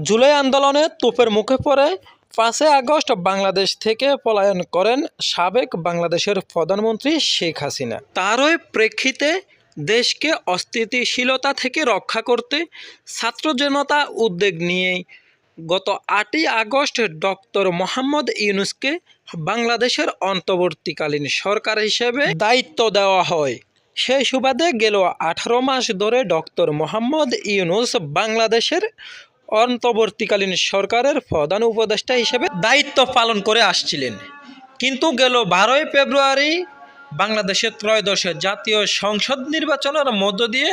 জুলাই আন্দোলনে তোপের মুখে পড়ে ৫ই আগস্ট বাংলাদেশ থেকে পলায়ন করেন সাবেক বাংলাদেশের প্রধানমন্ত্রী শেখ হাসিনা। তারই প্রেক্ষিতে দেশকে অস্থিতিশীলতা থেকে রক্ষা করতে ছাত্র জনতা উদ্যোগ নিয়ে গত ৮ই আগস্ট ডক্টর মোহাম্মদ ইউনূসকে বাংলাদেশের অন্তর্বর্তীকালীন সরকার হিসেবে দায়িত্ব দেওয়া হয়। সেই সুবাদে গেল ১৮ মাস ধরে ডক্টর মোহাম্মদ ইউনূস বাংলাদেশের অন্তর্বর্তীকালীন সরকারের প্রধান উপদেষ্টা হিসেবে দায়িত্ব পালন করে আসছিলেন। কিন্তু গেল ১২ই ফেব্রুয়ারি বাংলাদেশের ত্রয়োদশ জাতীয় সংসদ নির্বাচনের মধ্য দিয়ে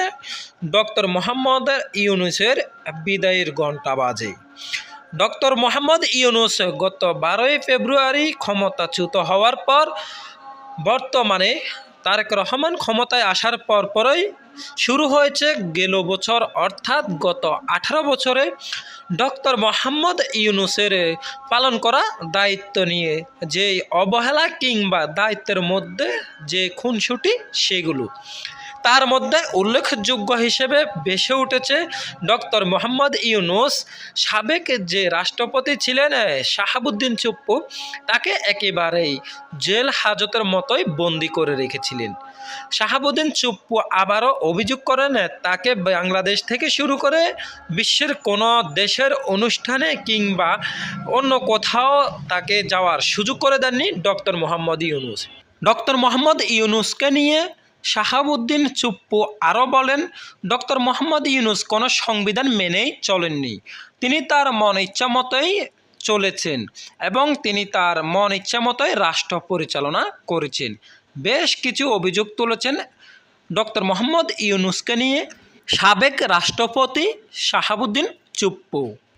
ডক্টর মোহাম্মদ ইউনূসের বিদায়ের ঘণ্টা বাজে। ডক্টর মোহাম্মদ ইউনূস গত ১২ই ফেব্রুয়ারি ক্ষমতাচ্যুত হওয়ার পর বর্তমানে তারেক রহমান ক্ষমতায় আসার পরই শুরু হয়েছে গেল বছর অর্থাৎ গত ১৮ বছরে ডক্টর মোহাম্মদ ইউনূসের পালন করা দায়িত্ব নিয়ে যে অবহেলা কিংবা দায়িত্বের মধ্যে যে খুনসুটি সেগুলো। তার মধ্যে উল্লেখযোগ্য হিসেবে ভেসে উঠেছে ডক্টর মোহাম্মদ ইউনূস সাবেক যে রাষ্ট্রপতি ছিলেন শাহাবুদ্দিন চুপ্পু, তাকে একেবারেই জেল হাজতের মতোই বন্দি করে রেখেছিলেন। শাহাবুদ্দিন চুপ্পু আবারও অভিযোগ করেন তাকে বাংলাদেশ থেকে শুরু করে বিশ্বের কোনো দেশের অনুষ্ঠানে কিংবা অন্য কোথাও তাকে যাওয়ার সুযোগ করে দেননি ডক্টর মোহাম্মদ ইউনূস। ডক্টর মোহাম্মদ ইউনূসকে নিয়ে শাহাবুদ্দিন চুপ্পু আরও বলেন, ডক্টর মোহাম্মদ ইউনূস কোনো সংবিধান মেনেই চলেননি। তিনি তার মন ইচ্ছা মতোই চলেছেন এবং তিনি তার মন ইচ্ছা মতোই রাষ্ট্র পরিচালনা করেছেন। বেশ কিছু অভিযোগ তুলেছেন ডক্টর মোহাম্মদ ইউনূসকে নিয়ে সাবেক রাষ্ট্রপতি শাহাবুদ্দিন চুপ্পু।